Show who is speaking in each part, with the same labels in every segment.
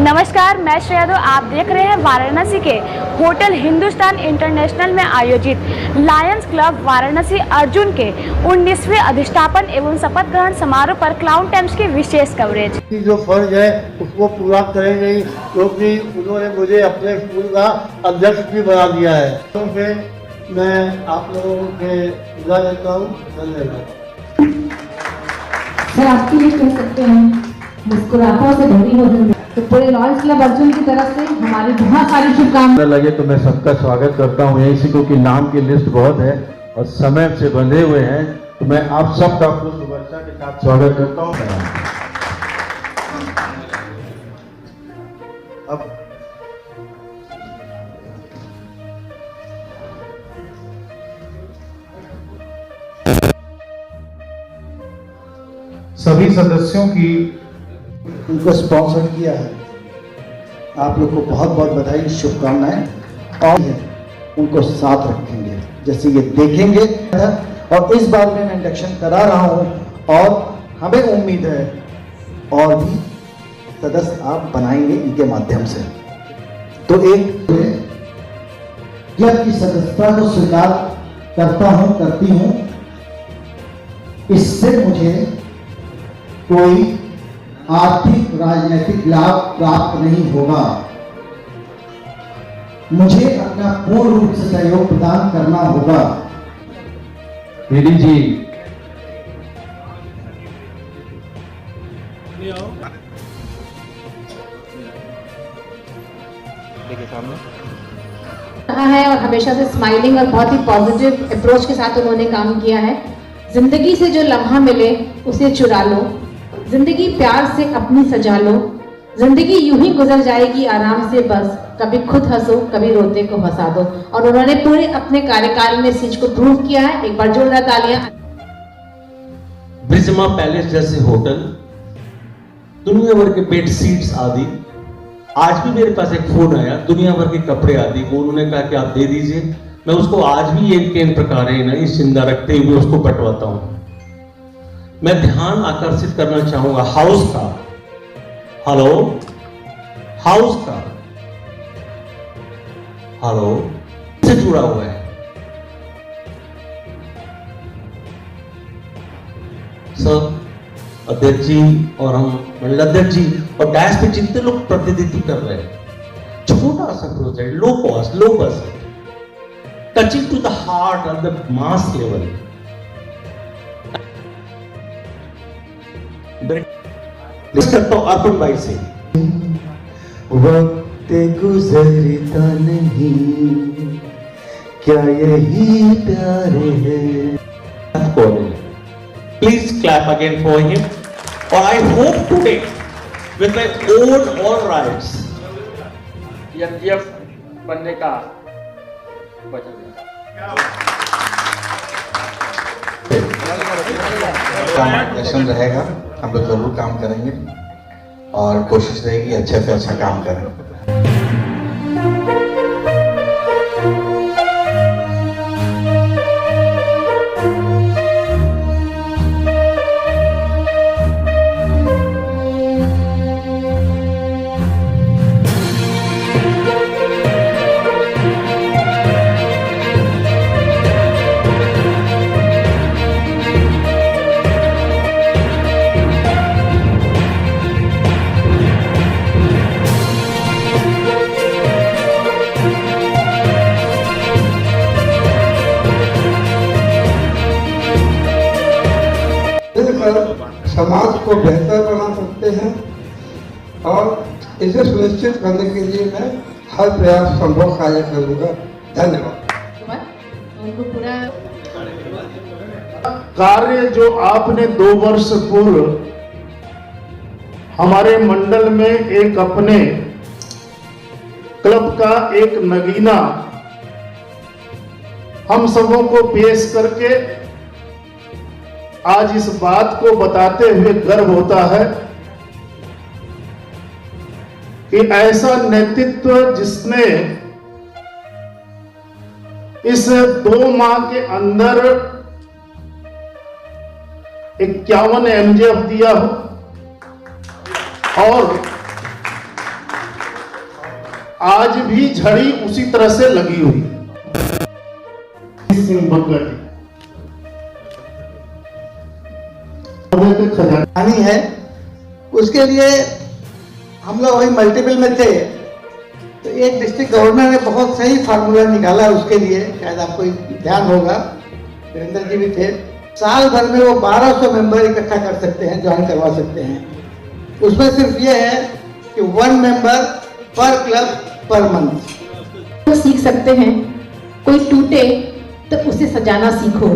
Speaker 1: नमस्कार, मैं श्रेया यादव। आप देख रहे हैं वाराणसी के होटल हिंदुस्तान इंटरनेशनल में आयोजित लायंस क्लब वाराणसी अर्जुन के 19वें अधिष्ठापन एवं शपथ ग्रहण समारोह पर क्लाउन टाइम्स की विशेष कवरेज।
Speaker 2: जो फर्ज है उसको पूरा करेंगे क्योंकि उन्होंने मुझे अपने स्कूल का अध्यक्ष भी बना दिया है। तो फिर मैं आप लोगों के विदा लेता हूँ। धन्यवाद।
Speaker 3: सर, आपके लिए कह सकते हैं मुस्कुराहटों से भरी हो जिंदगी। तो पूरे लायंस क्लब अर्जुन की तरफ से हमारी बहुत सारी शुभकामनाएं।
Speaker 4: लगे तो मैं सबका स्वागत करता हूँ। यही क्योंकि नाम की लिस्ट बहुत है और समय से बंधे हुए हैं, तो मैं आप सबका पुष्प वर्षा के साथ स्वागत करता हूँ। अब
Speaker 5: सभी सदस्यों की
Speaker 2: उनको स्पॉन्सर किया है। आप लोग को बहुत बहुत बधाई, शुभकामनाएं और उनको साथ रखेंगे जैसे ये देखेंगे। और इस बार मैं इंडक्शन करा रहा हूं और हमें उम्मीद है और भी सदस्य आप बनाएंगे इनके माध्यम से। तो एक क्लब की सदस्यता को स्वीकार करता हूं, करती हूं। इससे मुझे कोई आर्थिक राजनीतिक लाभ प्राप्त नहीं होगा। मुझे अपना पूर्ण रूप से सहयोग प्रदान करना होगा।
Speaker 4: दीदी जी,
Speaker 3: रहा है और हमेशा से स्माइलिंग और बहुत ही पॉजिटिव अप्रोच के साथ उन्होंने काम किया है। जिंदगी से जो लम्हा मिले उसे चुरा लो, जिंदगी प्यार से अपनी सजा लो, जिंदगी यूं ही गुजर जाएगी आराम से, बस कभी खुद हंसो कभी रोते को हंसा दो। और उन्होंने पूरे अपने कार्यकाल में इस चीज को प्रूव किया है। एक बार जोरदार तालियां।
Speaker 6: ब्रिजमा पैलेस जैसे होटल, दुनिया भर के बेड सीट्स आदि। आज भी मेरे पास एक फोन आया, दुनिया भर के कपड़े आदि, वो उन्होंने कहा कि आप दे दीजिए। मैं उसको आज भी एक केन प्रकार है जिंदा रखते हुए उसको बंटवाता हूं। मैं ध्यान आकर्षित करना चाहूंगा हाउस का। हेलो, हाउस का हेलो से जुड़ा हुआ है सर। अध्यक्ष जी और हम मंडलाध्यक्ष जी और डैश पे जितने लोग प्रतिनिधित्व कर रहे हैं, छोटा सा project, low cost, low budget, touching to the heart of the mass level. करता हूं अर्पण भाई से।
Speaker 2: वक्त गुजरता नहीं, क्या यही प्यार है?
Speaker 6: Please clap again for him. Or I hope today, with my own all rights,
Speaker 7: बनने का
Speaker 8: मार्गदर्शन रहेगा। हम लोग जरूर काम करेंगे और कोशिश रहेगी अच्छे से अच्छा काम करें।
Speaker 9: समाज को बेहतर बना सकते हैं और इसे सुनिश्चित करने के लिए मैं हर प्रयास संभव कार्य करूंगा। धन्यवाद।
Speaker 5: कार्य जो आपने 2 वर्ष पूर्व हमारे मंडल में एक अपने क्लब का एक नगीना हम सबों को पेश करके आज इस बात को बताते हुए गर्व होता है कि ऐसा नेतृत्व जिसने इस 2 माह के अंदर 51 MJF दिया हो और आज भी झड़ी उसी तरह से लगी हुई है। सिंह बग्गा जी
Speaker 2: खजानी है, उसके लिए हम लोग वही मल्टीपल में थे, तो एक डिस्ट्रिक्ट गवर्नर ने बहुत सही फार्मूला निकाला उसके लिए, शायद आपको ध्यान होगा, वीरेंद्र जी भी थे। साल भर में वो 1200 मेंबर इकट्ठा कर सकते हैं, ज्वाइन करवा सकते हैं। उसमें सिर्फ ये है कि 1 मेंबर पर क्लब पर मंथ।
Speaker 3: तो सीख सकते हैं, कोई टूटे तो उसे सजाना सीखो,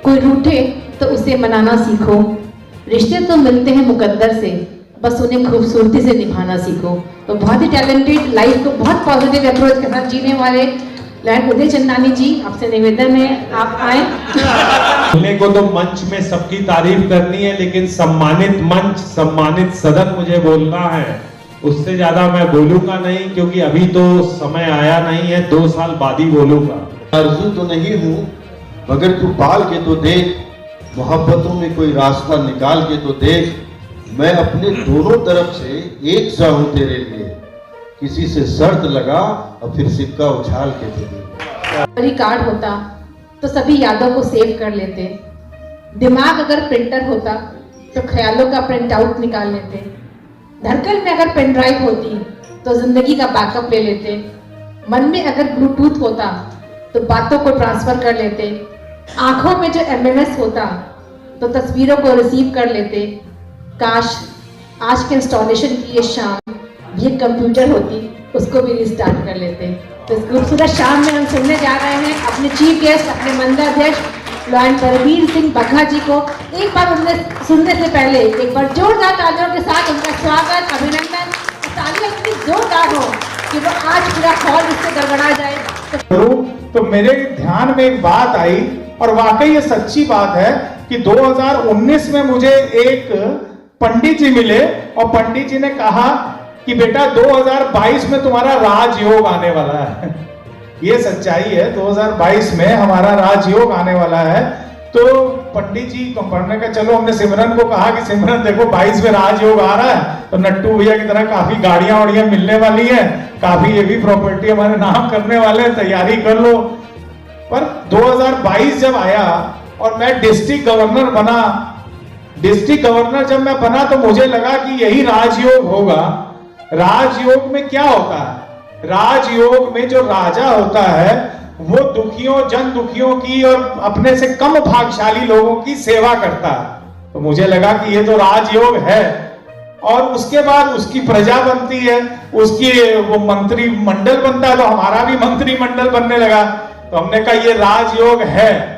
Speaker 3: कोई रूठे तो उसे मनाना सीखो। रिश्ते तो मिलते हैं मुकद्दर से, बस उन्हें खूबसूरती से निभाना सीखो। तो बहुत ही टैलेंटेड, लाइफ को बहुत पॉजिटिव अप्रोच के साथ जीने वाले लॉयड उदय चंदानी जी, आपसे निवेदन है आप आए।
Speaker 7: बोलने को तो मंच में सबकी तारीफ करनी है, लेकिन सम्मानित मंच, सम्मानित सदन मुझे बोलना है, उससे ज्यादा मैं बोलूंगा नहीं, क्योंकि अभी तो समय आया नहीं है, 2 साल बाद ही बोलूंगा।
Speaker 4: आरज़ू तो नहीं हूँ, मगर तू पाल के तो देख, मोहब्बतों में कोई रास्ता निकाल के तो देख। मैं अपने दोनों तरफ से एक सा हूँ तेरे लिए, किसी से शर्त लगा और फिर सिक्का उछाल के दे दे।
Speaker 3: रिकॉर्ड होता तो सभी यादों को सेव कर लेते, दिमाग अगर प्रिंटर होता तो ख्यालों का प्रिंट आउट निकाल लेते, धड़कन में अगर पेन ड्राइव होती तो जिंदगी का बैकअप ले लेते, मन में अगर ब्लूटूथ होता तो बातों को ट्रांसफर कर लेते, आंखों में जो एमएमएस होता तो तस्वीरों को रिसीव कर लेते। काश आज के इंस्टॉलेशन की ये शाम ये कंप्यूटर होती, उसको भी रिस्टार्ट कर लेते। तो इस खूबसूरत शाम में हम सुनने जा रहे हैं अपने चीफ गेस्ट, अपने मंडलाध्यक्ष लॉयड बलबीर सिंह बग्गा जी को। एक बार उन्हें सुनने से पहले एक बार जोरदार तालियों के साथ उनका स्वागत, अभिनंदन। तालियां इतनी जोरदार हो कि वो आज पूरा हॉल इससे गड़बड़ा जाए।
Speaker 10: तो मेरे ध्यान में एक बात आई, और वाकई ये सच्ची बात है कि 2019 में मुझे एक पंडित जी मिले, और पंडित जी ने कहा कि बेटा 2022 में तुम्हारा राजयोग आने वाला है। ये सच्चाई है, 2022 में हमारा राजयोग आने वाला है। तो पंडित जी को पढ़ने का, चलो हमने सिमरन को कहा कि सिमरन देखो 22 में राजयोग आ रहा है, तो नट्टू भैया की तरह काफी गाड़ियां वाड़ियां मिलने वाली हैं, काफी ये भी प्रॉपर्टी हमारे नाम करने वाले हैं, तैयारी कर लो। पर 2022 जब आया और मैं डिस्ट्रिक्ट गवर्नर बना, डिस्ट्रिक्ट गवर्नर जब मैं बना तो मुझे लगा कि यही राजयोग होगा। राजयोग में क्या होता है? राजयोग में जो राजा होता है वो दुखियों, जन दुखियों की और अपने से कम भाग्यशाली लोगों की सेवा करता है। तो मुझे लगा कि ये तो राजयोग है। और उसके बाद उसकी प्रजा बनती है, उसकी वो मंत्री मंडल बनता है, तो हमारा भी मंत्री मंडल बनने लगा। तो हमने कहा ये राजयोग है।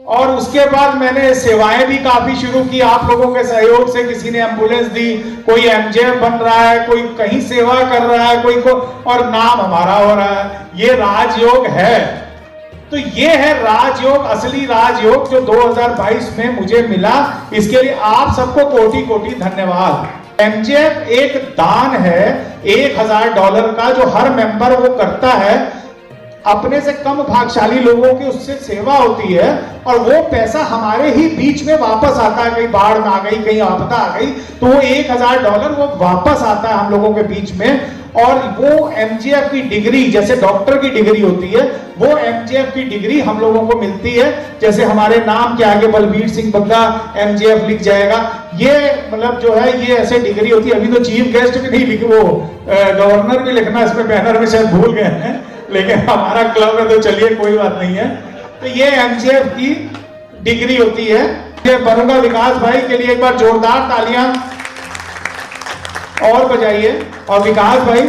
Speaker 10: और उसके बाद मैंने सेवाएं भी काफी शुरू की, आप लोगों के सहयोग से। किसी ने एम्बुलेंस दी, कोई एमजेएफ बन रहा है, कोई कहीं सेवा कर रहा है, कोई को, और नाम हमारा हो रहा है। ये राजयोग है। तो ये है राजयोग, असली राजयोग जो 2022 में मुझे मिला। इसके लिए आप सबको कोटि कोटि धन्यवाद। एमजेएफ एक दान है $1000 का, जो हर मेंबर वो करता है। अपने से कम भाग्यशाली लोगों की उससे सेवा होती है, और वो पैसा हमारे ही बीच में वापस आता है। कहीं बाढ़ में आ गई, कहीं आपदा आ गई, तो वो $1000 वो वापस आता है हम लोगों के बीच में। और वो एमजीएफ की डिग्री, जैसे डॉक्टर की डिग्री होती है, वो एमजीएफ की डिग्री हम लोगों को मिलती है। जैसे हमारे नाम के आगे बलबीर सिंह बग्गा एमजीएफ लिख जाएगा। ये मतलब जो है ये ऐसे डिग्री होती है। अभी तो चीफ गेस्ट भी नहीं लिखे, वो गवर्नर भी लिखना इसमें बैनर में शायद भूल गए हैं, लेकिन हमारा क्लब है तो चलिए कोई बात नहीं है। तो ये एमजीएफ की डिग्री होती है। बनूंगा विकास भाई के लिए एक बार जोरदार तालियां और बजाइए। और विकास भाई,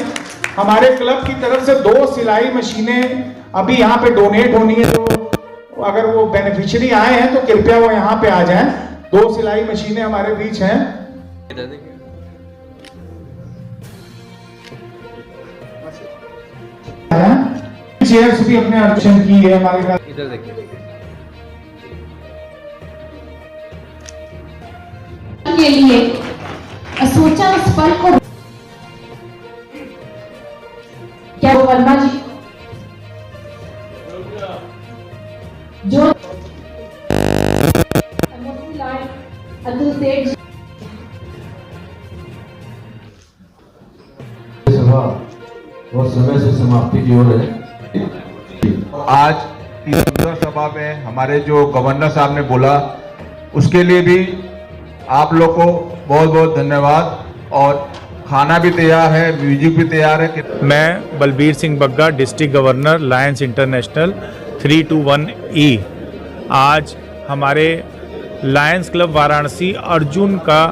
Speaker 10: हमारे क्लब की तरफ से 2 सिलाई मशीनें अभी यहाँ पे डोनेट होनी है, तो अगर वो बेनिफिशियरी आए हैं तो कृपया वो यहाँ पे आ जाएं। 2 सिलाई मशीनें हमारे बीच हैं। चेयर्स भी अपने आरक्षण की है हमारे साथ। इधर देखिए
Speaker 3: के लिए सोचा उस पल को, क्या वो वर्मा जी जो अतुल सेठ जी
Speaker 11: और समय से समाप्ति की ओर है।
Speaker 12: आज इस सुंदर सभा में हमारे जो गवर्नर साहब ने बोला उसके लिए भी आप लोग को बहुत बहुत धन्यवाद। और खाना भी तैयार है, म्यूजिक भी तैयार है।
Speaker 10: मैं Balbir Singh Bagga, district governor Lions international 321E। आज हमारे लायंस क्लब वाराणसी अर्जुन का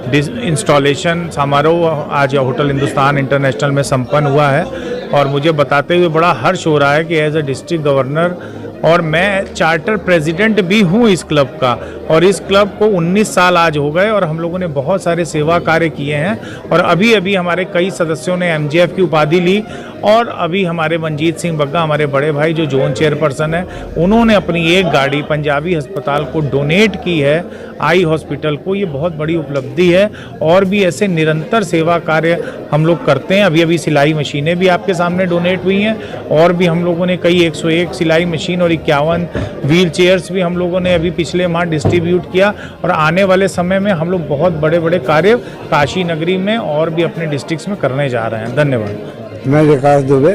Speaker 10: इंस्टॉलेशन समारोह आज होटल हिंदुस्तान इंटरनेशनल में संपन्न हुआ है और मुझे बताते हुए बड़ा हर्ष हो रहा है कि एज अ डिस्ट्रिक्ट गवर्नर और मैं चार्टर प्रेसिडेंट भी हूँ इस क्लब का, और इस क्लब को 19 साल आज हो गए और हम लोगों ने बहुत सारे सेवा कार्य किए हैं और अभी अभी हमारे कई सदस्यों ने MGF की उपाधि ली। और अभी हमारे मनजीत सिंह बग्गा, हमारे बड़े भाई जो जोन चेयरपर्सन है, उन्होंने अपनी एक गाड़ी पंजाबी अस्पताल को डोनेट की है, आई हॉस्पिटल को। ये बहुत बड़ी उपलब्धि है और भी ऐसे निरंतर सेवा कार्य हम लोग करते हैं। अभी अभी सिलाई मशीनें भी आपके सामने डोनेट हुई हैं और भी हम लोगों ने कई 101 सिलाई मशीन और 51 व्हील चेयर्स भी हम लोगों ने अभी पिछले माह डिस्ट्रीब्यूट किया। और आने वाले समय में हम लोग बहुत बड़े बड़े कार्य काशी नगरी में और भी अपने डिस्ट्रिक्ट्स में करने जा रहे हैं। धन्यवाद।
Speaker 9: मैं विकास दुबे।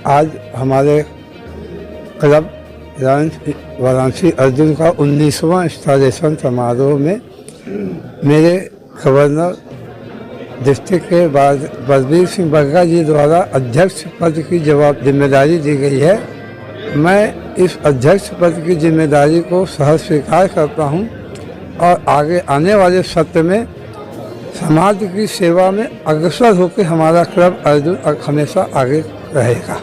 Speaker 9: आज हमारे क्लब वाराणसी अर्जुन का 19वां इंस्टॉलेशन समारोह में मेरे गवर्नर डिस्ट्रिक्ट के बाद बलबीर सिंह बग्गा जी द्वारा अध्यक्ष पद की जिम्मेदारी दी गई है। मैं इस अध्यक्ष पद की जिम्मेदारी को सहर्ष स्वीकार करता हूं और आगे आने वाले सत्र में समाज की सेवा में अग्रसर होकर हमारा क्लब अर्जुन हमेशा आगे रहेगा।